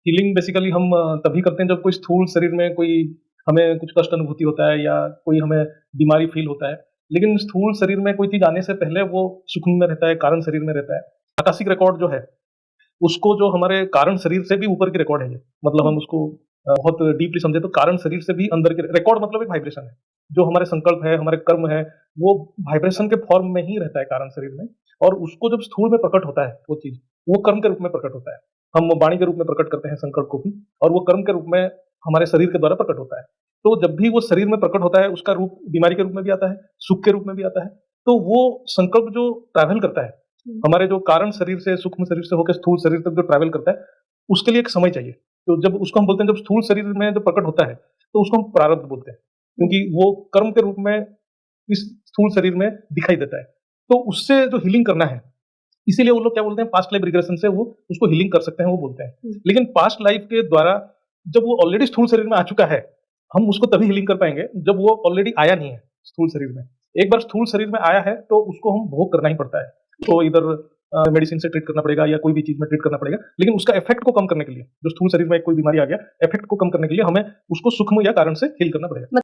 Healing basically हम तभी करते हैं जब कोई स्थूल शरीर में कोई हमें कुछ कष्ट अनुभूति होता है या कोई हमें बीमारी फील होता है। लेकिन स्थूल शरीर में कोई चीज़ आने से पहले वो सूक्ष्म में रहता है, कारण शरीर में रहता है। आकाशिक रिकॉर्ड जो है, उसको जो हमारे कारण शरीर से भी ऊपर की रिकॉर्ड है ये। मतलब हम उसको बहुत डीपली समझे तो कारण शरीर से भी अंदर के रिकॉर्ड मतलब एक वाइब्रेशन है। जो हमारे संकल्प है, हमारे कर्म है, वो वाइब्रेशन के फॉर्म में ही रहता है कारण शरीर में। और उसको जब स्थूल में प्रकट होता है वो चीज़, वो कर्म के रूप में प्रकट होता है। हम वाणी के रूप में प्रकट करते हैं संकल्प को भी, और वो कर्म के रूप में हमारे शरीर के द्वारा प्रकट होता है। तो जब भी वो शरीर में प्रकट होता है, उसका रूप बीमारी के रूप में भी आता है, सुख के रूप में भी आता है। तो वो संकल्प जो ट्रैवल करता है, हमारे जो कारण शरीर से, सूक्ष्म शरीर से होकर स्थूल शरीर तक जो ट्रैवल करता है, उसके लिए एक समय चाहिए। तो जब उसको हम बोलते हैं, जब स्थूल शरीर में जब प्रकट होता है, तो उसको हम प्रारब्ध बोलते हैं, क्योंकि वो कर्म के रूप में इस स्थूल शरीर में दिखाई देता है। तो उससे जो हीलिंग करना है, इसीलिए वो लोग क्या बोलते हैं, पास्ट लाइफ रिग्रेशन से वो उसको हीलिंग कर सकते हैं, वो बोलते हैं। लेकिन पास्ट लाइफ के द्वारा जब वो ऑलरेडी स्थूल शरीर में आ चुका है, हम उसको तभी हीलिंग कर पाएंगे जब वो ऑलरेडी आया नहीं है स्थूल शरीर में। एक बार स्थूल शरीर में आया है तो उसको हम भोग करना ही पड़ता है। तो इधर मेडिसिन से ट्रीट करना पड़ेगा या कोई भी चीज में ट्रीट करना पड़ेगा, लेकिन उसका इफेक्ट को कम करने के लिए, जो स्थूल शरीर में कोई बीमारी आ गया, इफेक्ट को कम करने के लिए हमें उसको सूक्ष्म या कारण से हील करना पड़ेगा।